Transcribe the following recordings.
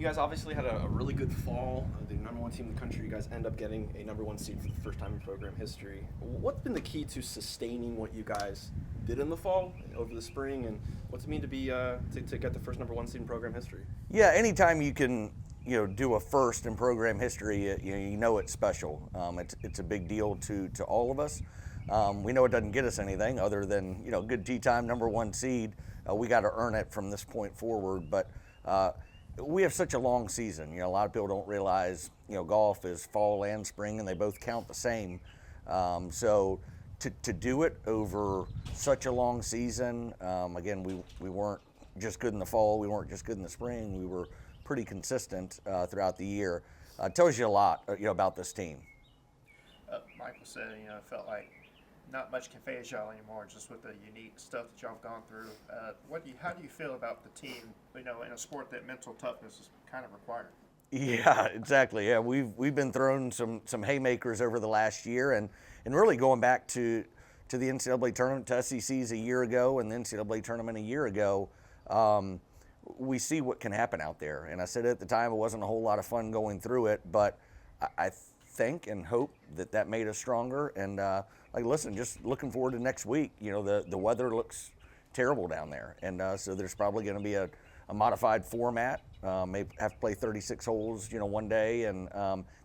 guys obviously had a really good fall. The number one team in the country. You guys end up getting a number one seed for the first time in program history. What's been the key to sustaining what you guys did in the fall over the spring, and what's it mean to be to get the first number one seed in program history? Yeah, anytime you can, do a first in program history, you know it's special. It's a big deal to all of us. We know it doesn't get us anything other than good tee time, number one seed. We got to earn it from this point forward, but we have such a long season. A lot of people don't realize golf is fall and spring, and they both count the same. So to do it over such a long season, again, we weren't just good in the fall, we weren't just good in the spring, we were pretty consistent throughout the year. Tells you a lot about this team. Michael said, it felt like not much can phase y'all anymore, just with the unique stuff that y'all have gone through. How do you feel about the team, in a sport that mental toughness is kind of required? Yeah, exactly. Yeah, we've been throwing some haymakers over the last year, and really going back to the NCAA tournament, to SECs a year ago, and the NCAA tournament a year ago. We see what can happen out there. And I said at the time it wasn't a whole lot of fun going through it, but I think and hope that made us stronger. And listen, just looking forward to next week. The weather looks terrible down there, and so there's probably going to be a modified format. May have to play 36 holes, one day, and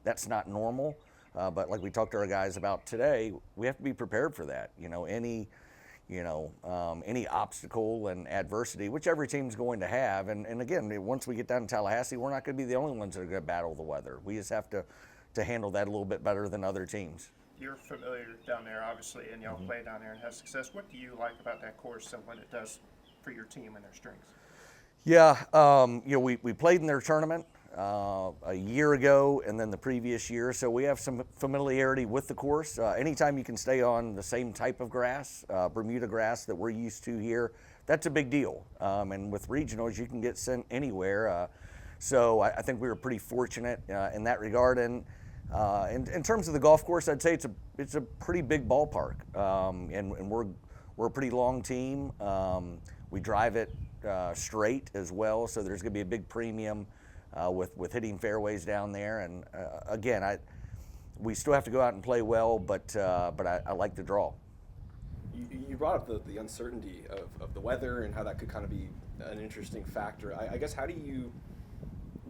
that's not normal. But like we talked to our guys about today, we have to be prepared for that. Any obstacle and adversity, which every team's going to have. And again, once we get down to Tallahassee, we're not going to be the only ones that are going to battle the weather. We just have to handle that a little bit better than other teams. You're familiar down there, obviously, and y'all play down there and have success. What do you like about that course and what it does for your team and their strengths? Yeah, we played in their tournament a year ago and then the previous year, so we have some familiarity with the course. Anytime you can stay on the same type of grass, Bermuda grass that we're used to here, that's a big deal. And with regionals, you can get sent anywhere. So I think we were pretty fortunate in that regard. And in terms of the golf course, I'd say it's a pretty big ballpark, and we're a pretty long team. We drive it straight as well, so there's going to be a big premium with hitting fairways down there. And again, we still have to go out and play well, but I like the draw. You brought up the uncertainty of the weather and how that could kind of be an interesting factor. I guess how do you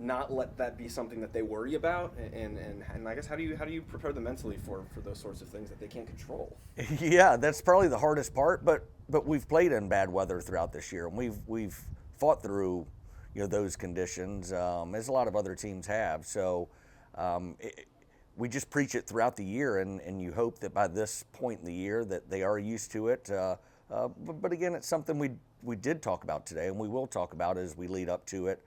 not let that be something that they worry about, and I guess how do you prepare them mentally for those sorts of things that they can't control? Yeah, that's probably the hardest part, but we've played in bad weather throughout this year, and we've fought through those conditions as a lot of other teams have. So we just preach it throughout the year, and you hope that by this point in the year that they are used to it. But again, it's something we did talk about today, and we will talk about as we lead up to it.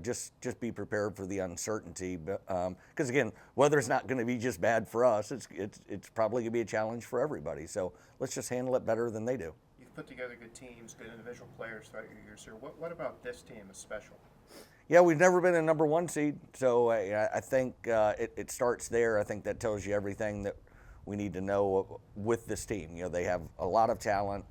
Just be prepared for the uncertainty, because again, weather's not going to be just bad for us. It's probably going to be a challenge for everybody. So let's just handle it better than they do. You've put together good teams, good individual players throughout your years here. What about this team is special? Yeah, we've never been a number one seed, so I think it starts there. I think that tells you everything that we need to know with this team. They have a lot of talent.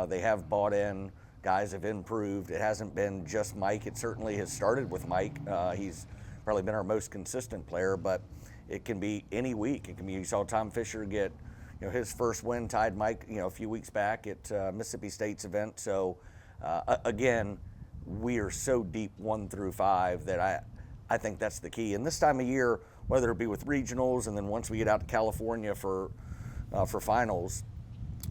They have bought in. Guys have improved. It hasn't been just Mike. It certainly has started with Mike. He's probably been our most consistent player, but it can be any week. It can be, you saw Tom Fisher get his first win, tied Mike a few weeks back at Mississippi State's event. So again, we are so deep 1 through 5 that I think that's the key. And this time of year, whether it be with regionals and then once we get out to California for finals,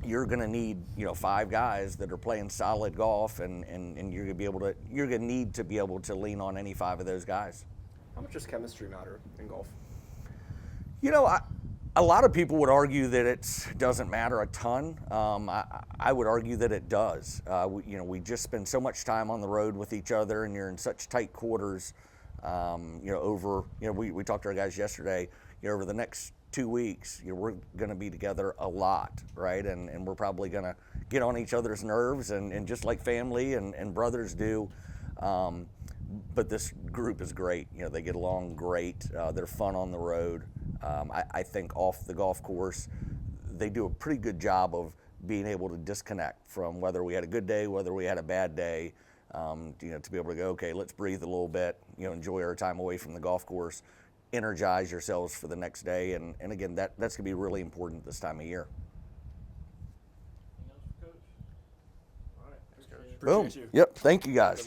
you're going to need 5 guys that are playing solid golf, and you're going to need to be able to lean on any 5 of those guys. How much does chemistry matter in golf? A lot of people would argue that it doesn't matter a ton. I would argue that it does. We just spend so much time on the road with each other, and you're in such tight quarters. We talked to our guys yesterday. Over the next 2 weeks, we're going to be together a lot, right? And we're probably going to get on each other's nerves, and just like family and brothers do. But this group is great. They get along great. They're fun on the road. I think off the golf course, they do a pretty good job of being able to disconnect from whether we had a good day, whether we had a bad day. To be able to go, okay, let's breathe a little bit, enjoy our time away from the golf course, energize yourselves for the next day. And again, that's going to be really important this time of year. Anything else for Coach? All right. Thanks, Coach. Appreciate it. Appreciate you. Yep. Thank you guys.